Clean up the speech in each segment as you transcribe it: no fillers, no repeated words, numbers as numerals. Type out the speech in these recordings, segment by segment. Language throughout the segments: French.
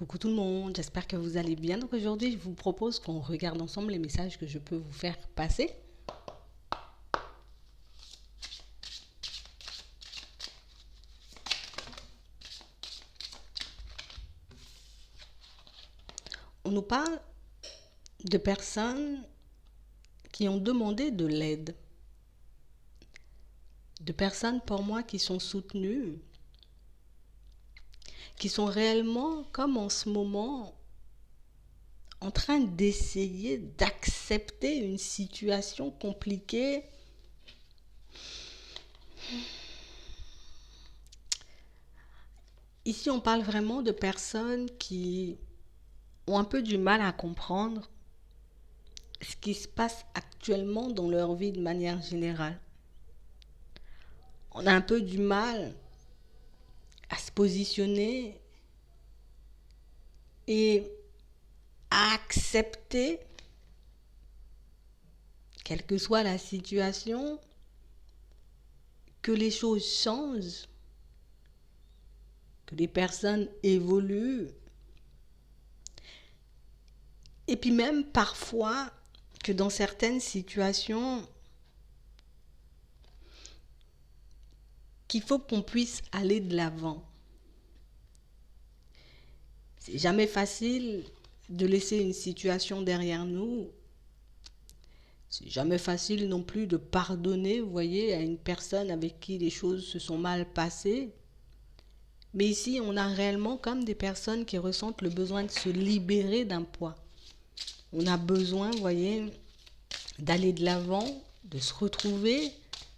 Coucou tout le monde, j'espère que vous allez bien. Donc aujourd'hui, je vous propose qu'on regarde ensemble les messages que je peux vous faire passer. On nous parle de personnes qui ont demandé de l'aide, de personnes pour moi qui sont soutenues, qui sont réellement, comme en ce moment, en train d'essayer d'accepter une situation compliquée. Ici, on parle vraiment de personnes qui ont un peu du mal à comprendre ce qui se passe actuellement dans leur vie de manière générale. On a un peu du mal à se positionner et à accepter, quelle que soit la situation, que les choses changent, que les personnes évoluent, et puis même parfois que dans certaines situations, qu'il faut qu'on puisse aller de l'avant. C'est jamais facile de laisser une situation derrière nous. C'est jamais facile non plus de pardonner, vous voyez, à une personne avec qui les choses se sont mal passées. Mais ici, on a réellement comme des personnes qui ressentent le besoin de se libérer d'un poids. On a besoin, vous voyez, d'aller de l'avant, de se retrouver,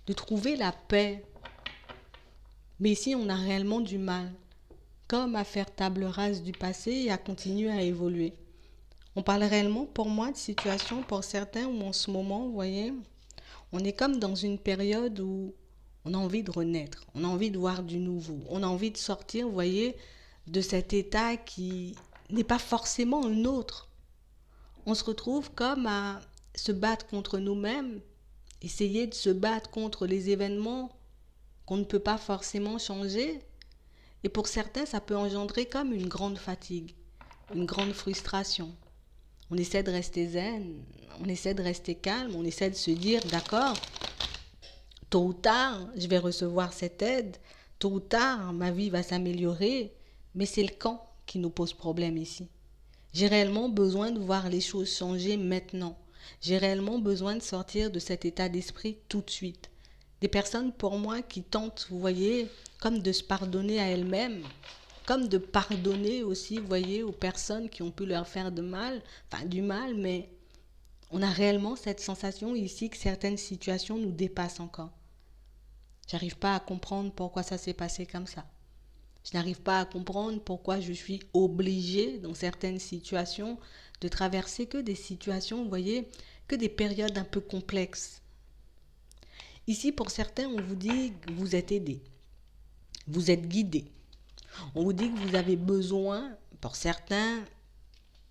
de trouver la paix. Mais ici, on a réellement du mal, comme à faire table rase du passé et à continuer à évoluer. On parle réellement, pour moi, de situations, pour certains, où en ce moment, vous voyez, on est comme dans une période où on a envie de renaître, on a envie de voir du nouveau, on a envie de sortir, vous voyez, de cet état qui n'est pas forcément un autre. On se retrouve comme à se battre contre nous-mêmes, essayer de se battre contre les événements qu'on ne peut pas forcément changer. Et pour certains, ça peut engendrer comme une grande fatigue, une grande frustration. On essaie de rester zen, on essaie de rester calme, on essaie de se dire, d'accord, tôt ou tard, je vais recevoir cette aide, tôt ou tard, ma vie va s'améliorer, mais c'est le quand qui nous pose problème ici. J'ai réellement besoin de voir les choses changer maintenant. J'ai réellement besoin de sortir de cet état d'esprit tout de suite. Des personnes pour moi qui tentent, vous voyez, comme de se pardonner à elles-mêmes, comme de pardonner aussi, vous voyez, aux personnes qui ont pu leur faire du mal, mais on a réellement cette sensation ici que certaines situations nous dépassent encore. J'arrive pas à comprendre pourquoi ça s'est passé comme ça. Je n'arrive pas à comprendre pourquoi je suis obligée, dans certaines situations, de traverser que des situations, vous voyez, que des périodes un peu complexes. Ici, pour certains, on vous dit que vous êtes aidé, vous êtes guidé. On vous dit que vous avez besoin, pour certains,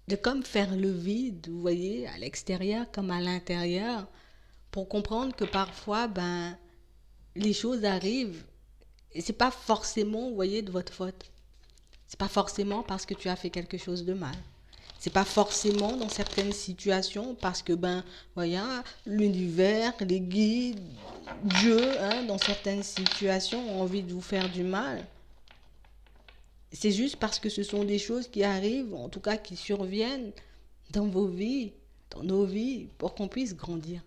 de comme faire le vide, vous voyez, à l'extérieur comme à l'intérieur, pour comprendre que parfois, les choses arrivent et c'est pas forcément, vous voyez, de votre faute. C'est pas forcément parce que tu as fait quelque chose de mal. C'est pas forcément dans certaines situations parce que, voilà, l'univers, les guides, Dieu, dans certaines situations ont envie de vous faire du mal. C'est juste parce que ce sont des choses qui arrivent, en tout cas qui surviennent dans vos vies, dans nos vies, pour qu'on puisse grandir,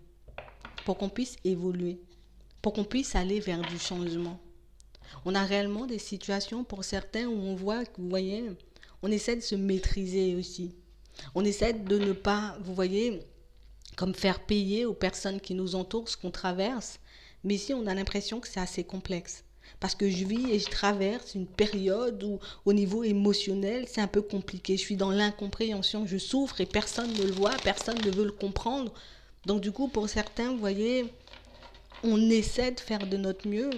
pour qu'on puisse évoluer, pour qu'on puisse aller vers du changement. On a réellement des situations pour certains où on voit que, vous voyez, on essaie de se maîtriser aussi. On essaie de ne pas, vous voyez, comme faire payer aux personnes qui nous entourent ce qu'on traverse. Mais ici, on a l'impression que c'est assez complexe. Parce que je vis et je traverse une période où, au niveau émotionnel, c'est un peu compliqué. Je suis dans l'incompréhension, je souffre et personne ne le voit, personne ne veut le comprendre. Donc du coup, pour certains, vous voyez, on essaie de faire de notre mieux.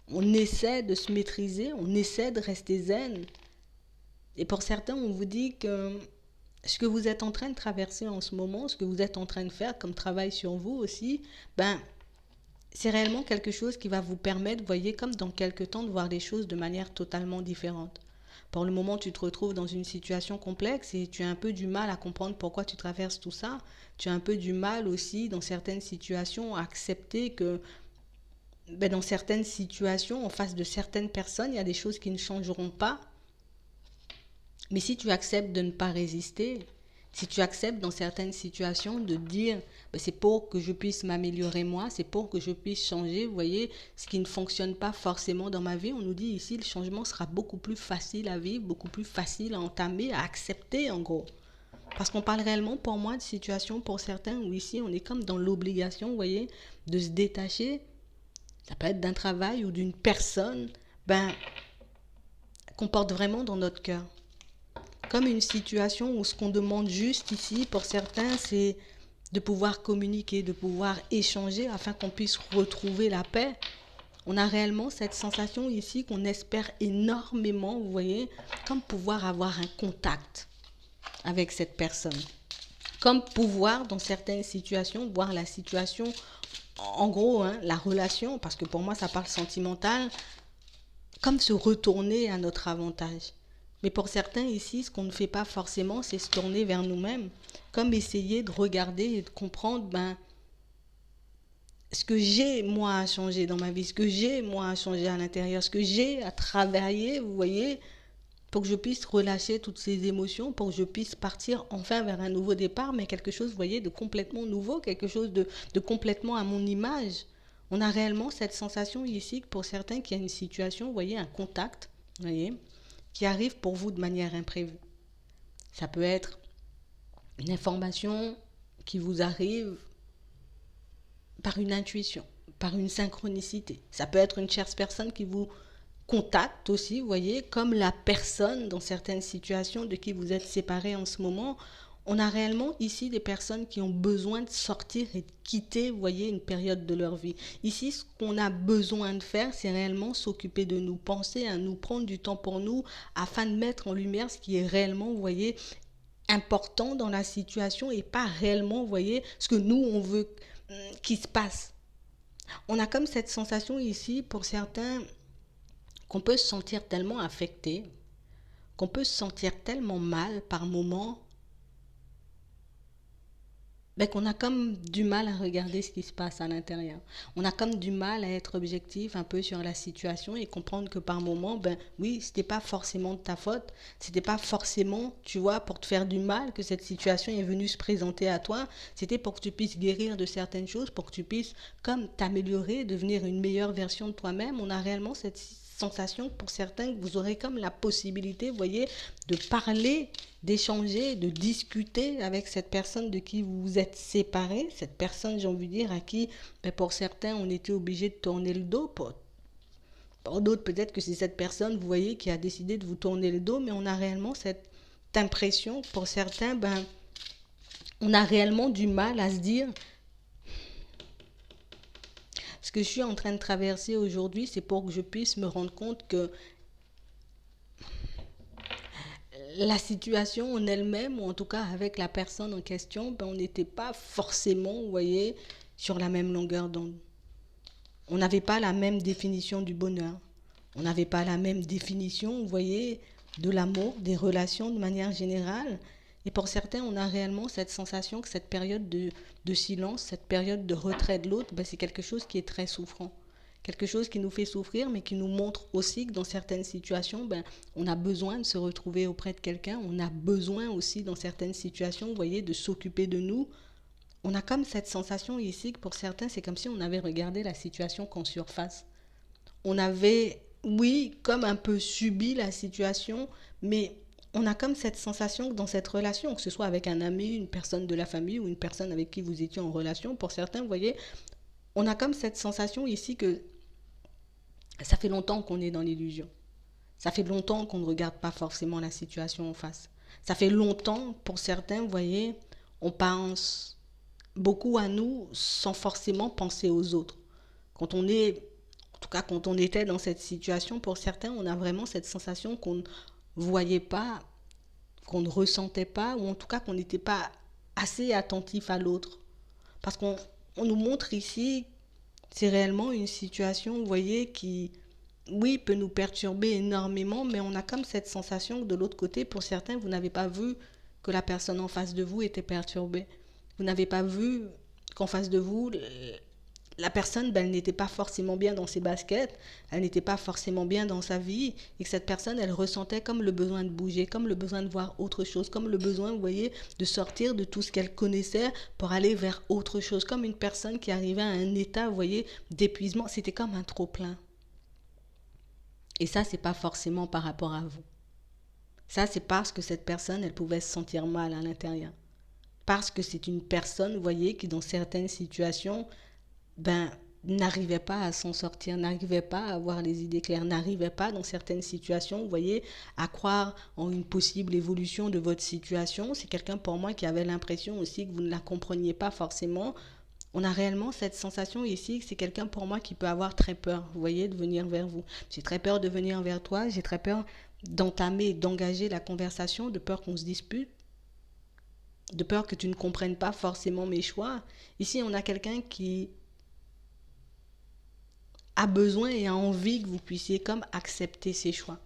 On essaie de se maîtriser, on essaie de rester zen. Et pour certains, on vous dit que ce que vous êtes en train de traverser en ce moment, ce que vous êtes en train de faire comme travail sur vous aussi, c'est réellement quelque chose qui va vous permettre, vous voyez, comme dans quelques temps, de voir les choses de manière totalement différente. Pour le moment, tu te retrouves dans une situation complexe et tu as un peu du mal à comprendre pourquoi tu traverses tout ça. Tu as un peu du mal aussi, dans certaines situations, à accepter que dans certaines situations, en face de certaines personnes, il y a des choses qui ne changeront pas. Mais si tu acceptes de ne pas résister, si tu acceptes dans certaines situations de dire c'est pour que je puisse m'améliorer moi, c'est pour que je puisse changer, vous voyez, ce qui ne fonctionne pas forcément dans ma vie, on nous dit ici le changement sera beaucoup plus facile à vivre, beaucoup plus facile à entamer, à accepter en gros. Parce qu'on parle réellement pour moi de situations pour certains où ici on est comme dans l'obligation, vous voyez, de se détacher. Ça peut être d'un travail ou d'une personne qu'on porte vraiment dans notre cœur. Comme une situation où ce qu'on demande juste ici, pour certains, c'est de pouvoir communiquer, de pouvoir échanger afin qu'on puisse retrouver la paix. On a réellement cette sensation ici qu'on espère énormément, vous voyez, comme pouvoir avoir un contact avec cette personne. Comme pouvoir, dans certaines situations, voir la situation, en gros, la relation, parce que pour moi, ça parle sentimental, comme se retourner à notre avantage. Mais pour certains ici, ce qu'on ne fait pas forcément, c'est se tourner vers nous-mêmes, comme essayer de regarder et de comprendre ce que j'ai moi à changer dans ma vie, ce que j'ai moi à changer à l'intérieur, ce que j'ai à travailler, vous voyez, pour que je puisse relâcher toutes ces émotions, pour que je puisse partir enfin vers un nouveau départ, mais quelque chose, vous voyez, de complètement nouveau, quelque chose de complètement à mon image. On a réellement cette sensation ici que pour certains qu'il y a une situation, vous voyez, un contact, vous voyez, qui arrive pour vous de manière imprévue. Ça peut être une information qui vous arrive par une intuition, par une synchronicité. Ça peut être une tierce personne qui vous contacte aussi, vous voyez, comme la personne dans certaines situations de qui vous êtes séparés en ce moment. On a réellement ici des personnes qui ont besoin de sortir et de quitter, vous voyez, une période de leur vie. Ici, ce qu'on a besoin de faire, c'est réellement s'occuper de nous, penser à nous, prendre du temps pour nous, afin de mettre en lumière ce qui est réellement, vous voyez, important dans la situation et pas réellement, vous voyez, ce que nous, on veut qu'il se passe. On a comme cette sensation ici, pour certains, qu'on peut se sentir tellement affecté, qu'on peut se sentir tellement mal par moments, qu'on a comme du mal à regarder ce qui se passe à l'intérieur. On a comme du mal à être objectif un peu sur la situation et comprendre que par moments, oui, c'était pas forcément de ta faute, c'était pas forcément, tu vois, pour te faire du mal que cette situation est venue se présenter à toi, c'était pour que tu puisses guérir de certaines choses, pour que tu puisses comme t'améliorer, devenir une meilleure version de toi-même. On a réellement cette sensation pour certains que vous aurez comme la possibilité, vous voyez, de parler, d'échanger, de discuter avec cette personne de qui vous vous êtes séparés, cette personne, j'ai envie de dire, à qui, pour certains, on était obligé de tourner le dos. Pour d'autres, peut-être que c'est cette personne, vous voyez, qui a décidé de vous tourner le dos, mais on a réellement cette impression, pour certains, on a réellement du mal à se dire ce que je suis en train de traverser aujourd'hui, c'est pour que je puisse me rendre compte que la situation en elle-même, ou en tout cas avec la personne en question, on n'était pas forcément, vous voyez, sur la même longueur d'onde. On n'avait pas la même définition du bonheur. On n'avait pas la même définition, vous voyez, de l'amour, des relations de manière générale. Et pour certains, on a réellement cette sensation que cette période de silence, cette période de retrait de l'autre, c'est quelque chose qui est très souffrant. Quelque chose qui nous fait souffrir, mais qui nous montre aussi que dans certaines situations, on a besoin de se retrouver auprès de quelqu'un. On a besoin aussi, dans certaines situations, vous voyez, de s'occuper de nous. On a comme cette sensation ici que pour certains, c'est comme si on avait regardé la situation qu'en surface. On avait, oui, comme un peu subi la situation, mais on a comme cette sensation que dans cette relation, que ce soit avec un ami, une personne de la famille ou une personne avec qui vous étiez en relation, pour certains, vous voyez, on a comme cette sensation ici que ça fait longtemps qu'on est dans l'illusion. Ça fait longtemps qu'on ne regarde pas forcément la situation en face. Ça fait longtemps, pour certains, vous voyez, on pense beaucoup à nous sans forcément penser aux autres. Quand on est, en tout cas quand on était dans cette situation, pour certains, on a vraiment cette sensation qu'on ne voyait pas, qu'on ne ressentait pas, ou en tout cas qu'on n'était pas assez attentif à l'autre. Parce qu'on nous montre ici, c'est réellement une situation, vous voyez, qui oui, peut nous perturber énormément, mais on a comme cette sensation que de l'autre côté, pour certains, vous n'avez pas vu que la personne en face de vous était perturbée. Vous n'avez pas vu qu'en face de vous, la personne, ben, elle n'était pas forcément bien dans ses baskets, elle n'était pas forcément bien dans sa vie, et que cette personne, elle ressentait comme le besoin de bouger, comme le besoin de voir autre chose, comme le besoin, vous voyez, de sortir de tout ce qu'elle connaissait pour aller vers autre chose, comme une personne qui arrivait à un état, vous voyez, d'épuisement. C'était comme un trop-plein. Et ça, c'est pas forcément par rapport à vous. Ça, c'est parce que cette personne, elle pouvait se sentir mal à l'intérieur. Parce que c'est une personne, vous voyez, qui dans certaines situations, ben, n'arrivait pas à s'en sortir, n'arrivait pas à avoir les idées claires, n'arrivait pas dans certaines situations, vous voyez, à croire en une possible évolution de votre situation. C'est quelqu'un pour moi qui avait l'impression aussi que vous ne la compreniez pas forcément. On a réellement cette sensation ici que c'est quelqu'un pour moi qui peut avoir très peur, vous voyez, de venir vers vous. J'ai très peur de venir vers toi, j'ai très peur d'entamer, d'engager la conversation, de peur qu'on se dispute, de peur que tu ne comprennes pas forcément mes choix. Ici, on a quelqu'un qui a besoin et a envie que vous puissiez comme accepter ses choix.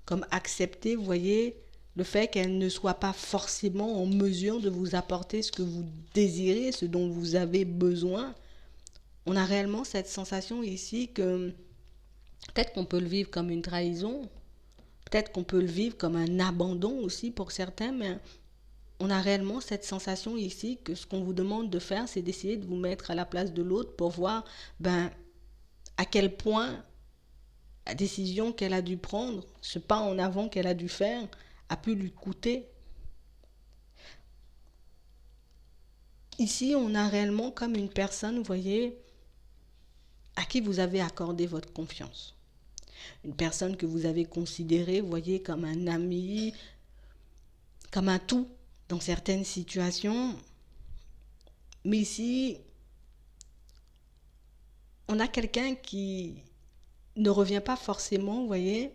Comme accepter, vous voyez, le fait qu'elle ne soit pas forcément en mesure de vous apporter ce que vous désirez, ce dont vous avez besoin. On a réellement cette sensation ici que peut-être qu'on peut le vivre comme une trahison, peut-être qu'on peut le vivre comme un abandon aussi pour certains, mais on a réellement cette sensation ici que ce qu'on vous demande de faire, c'est d'essayer de vous mettre à la place de l'autre pour voir ben, à quel point la décision qu'elle a dû prendre, ce pas en avant qu'elle a dû faire, a pu lui coûter. Ici, on a réellement comme une personne, vous voyez, à qui vous avez accordé votre confiance. Une personne que vous avez considérée, vous voyez, comme un ami, comme un tout dans certaines situations. Mais ici, on a quelqu'un qui ne revient pas forcément, vous voyez,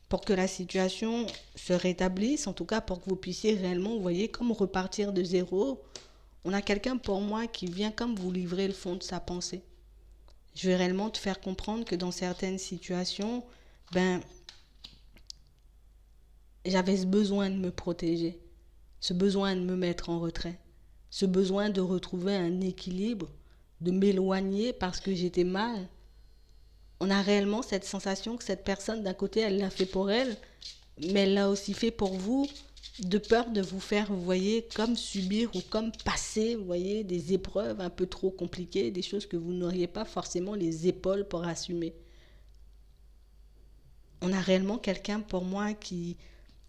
pour que la situation se rétablisse, en tout cas pour que vous puissiez réellement, vous voyez, comme repartir de zéro. On a quelqu'un pour moi qui vient comme vous livrer le fond de sa pensée. Je vais réellement te faire comprendre que dans certaines situations, ben, j'avais ce besoin de me protéger, ce besoin de me mettre en retrait, ce besoin de retrouver un équilibre, de m'éloigner parce que j'étais mal. On a réellement cette sensation que cette personne, d'un côté, elle l'a fait pour elle, mais elle l'a aussi fait pour vous, de peur de vous faire, vous voyez, comme subir ou comme passer, vous voyez, des épreuves un peu trop compliquées, des choses que vous n'auriez pas forcément les épaules pour assumer. On a réellement quelqu'un pour moi qui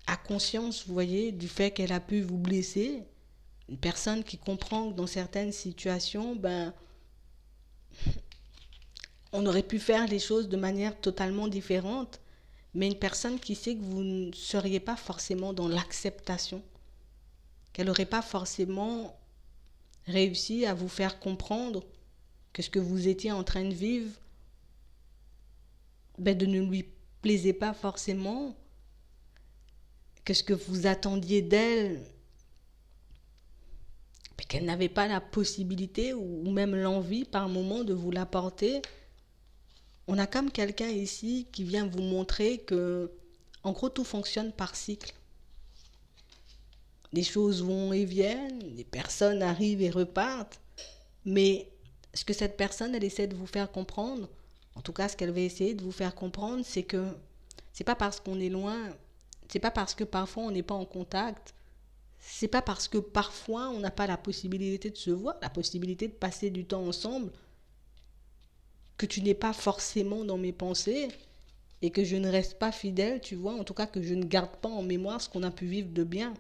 a conscience, vous voyez, du fait qu'elle a pu vous blesser. Une personne qui comprend que dans certaines situations, ben, on aurait pu faire les choses de manière totalement différente, mais une personne qui sait que vous ne seriez pas forcément dans l'acceptation, qu'elle n'aurait pas forcément réussi à vous faire comprendre que ce que vous étiez en train de vivre, ben, de ne lui plaisait pas forcément, que ce que vous attendiez d'elle, ben, qu'elle n'avait pas la possibilité ou même l'envie par moment de vous l'apporter. On a comme quelqu'un ici qui vient vous montrer que, en gros, tout fonctionne par cycle. Les choses vont et viennent, les personnes arrivent et repartent, mais ce que cette personne, elle essaie de vous faire comprendre, en tout cas ce qu'elle va essayer de vous faire comprendre, c'est que c'est pas parce qu'on est loin, c'est pas parce que parfois on n'est pas en contact, c'est pas parce que parfois on n'a pas la possibilité de se voir, la possibilité de passer du temps ensemble, que tu n'es pas forcément dans mes pensées et que je ne reste pas fidèle, tu vois, en tout cas que je ne garde pas en mémoire ce qu'on a pu vivre de bien.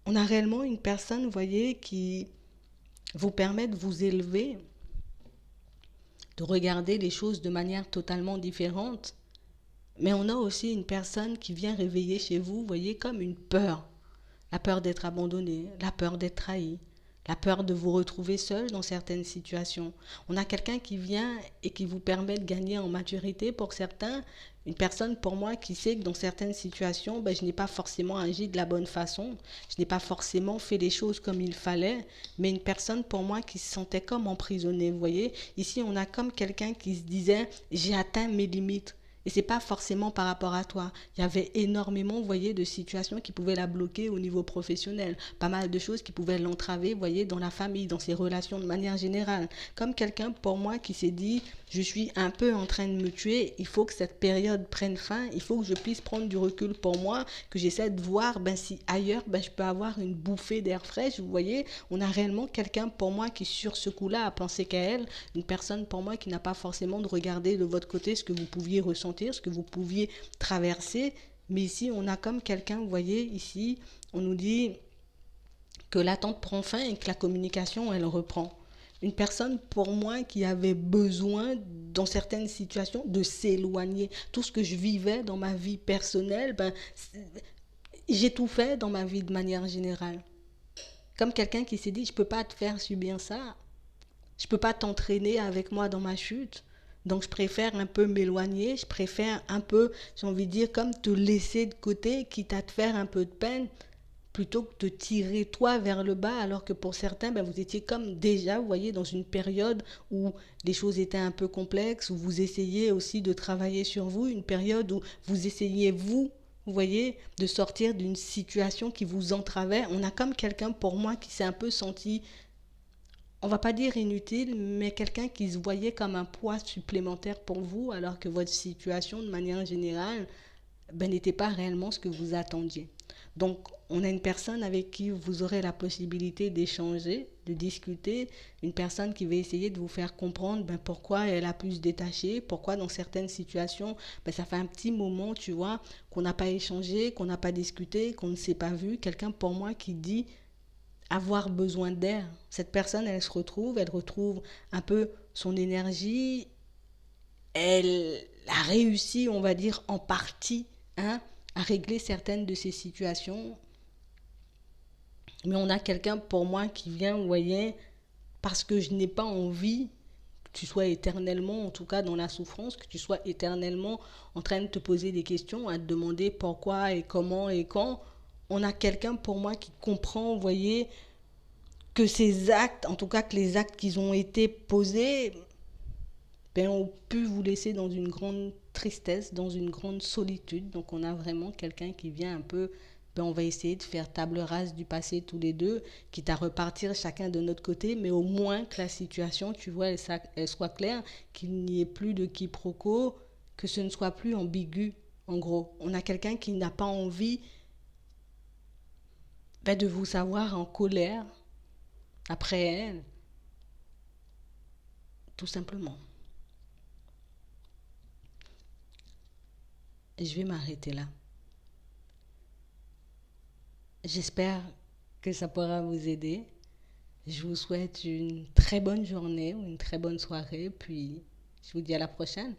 On a réellement une personne, vous voyez, qui vous permet de vous élever, de regarder les choses de manière totalement différente. Mais on a aussi une personne qui vient réveiller chez vous, vous voyez, comme une peur. La peur d'être abandonné, la peur d'être trahi, la peur de vous retrouver seul dans certaines situations. On a quelqu'un qui vient et qui vous permet de gagner en maturité pour certains. Une personne pour moi qui sait que dans certaines situations, ben, je n'ai pas forcément agi de la bonne façon, je n'ai pas forcément fait les choses comme il fallait, mais une personne pour moi qui se sentait comme emprisonnée. Vous voyez, ici on a comme quelqu'un qui se disait j'ai atteint mes limites. Et c'est pas forcément par rapport à toi. Il y avait énormément, vous voyez, de situations qui pouvaient la bloquer au niveau professionnel. Pas mal de choses qui pouvaient l'entraver, vous voyez, dans la famille, dans ses relations de manière générale. Comme quelqu'un, pour moi, qui s'est dit, je suis un peu en train de me tuer, il faut que cette période prenne fin, il faut que je puisse prendre du recul pour moi, que j'essaie de voir ben, si ailleurs, ben, je peux avoir une bouffée d'air frais. Vous voyez, on a réellement quelqu'un pour moi qui, sur ce coup-là, a pensé qu'à elle, une personne pour moi qui n'a pas forcément de regarder de votre côté ce que vous pouviez ressentir, ce que vous pouviez traverser. Mais ici, on a comme quelqu'un, vous voyez, ici, on nous dit que l'attente prend fin et que la communication, elle reprend. Une personne, pour moi, qui avait besoin, dans certaines situations, de s'éloigner. Tout ce que je vivais dans ma vie personnelle, ben, j'ai tout fait dans ma vie de manière générale. Comme quelqu'un qui s'est dit, je ne peux pas te faire subir ça. Je ne peux pas t'entraîner avec moi dans ma chute. Donc je préfère un peu m'éloigner, je préfère un peu, j'ai envie de dire, comme te laisser de côté, quitte à te faire un peu de peine, plutôt que de tirer toi vers le bas, alors que pour certains, ben, vous étiez comme déjà, vous voyez, dans une période où les choses étaient un peu complexes, où vous essayez aussi de travailler sur vous, une période où vous essayez, vous voyez, de sortir d'une situation qui vous entravait. On a comme quelqu'un pour moi qui s'est un peu senti, on va pas dire inutile, mais quelqu'un qui se voyait comme un poids supplémentaire pour vous, alors que votre situation, de manière générale, ben, n'était pas réellement ce que vous attendiez. Donc, on a une personne avec qui vous aurez la possibilité d'échanger, de discuter, une personne qui va essayer de vous faire comprendre ben, pourquoi elle a pu se détacher, pourquoi dans certaines situations, ben, ça fait un petit moment, tu vois, qu'on n'a pas échangé, qu'on n'a pas discuté, qu'on ne s'est pas vu. Quelqu'un pour moi qui dit avoir besoin d'air. Cette personne, elle retrouve un peu son énergie, elle a réussi, on va dire, en partie, hein, à régler certaines de ces situations. Mais on a quelqu'un pour moi qui vient, vous voyez, parce que je n'ai pas envie que tu sois éternellement, en tout cas dans la souffrance, que tu sois éternellement en train de te poser des questions, à te demander pourquoi et comment et quand. On a quelqu'un pour moi qui comprend, vous voyez, que ces actes, en tout cas que les actes qui ont été posés, ben, ont pu vous laisser dans une grande tristesse, dans une grande solitude. Donc on a vraiment quelqu'un qui vient un peu, ben, on va essayer de faire table rase du passé tous les deux, quitte à repartir chacun de notre côté, mais au moins que la situation, tu vois, elle soit claire, qu'il n'y ait plus de quiproquo, que ce ne soit plus ambigu. En gros, on a quelqu'un qui n'a pas envie ben, de vous savoir en colère après elle, tout simplement. Et je vais m'arrêter là. J'espère que ça pourra vous aider. Je vous souhaite une très bonne journée ou une très bonne soirée, puis je vous dis à la prochaine.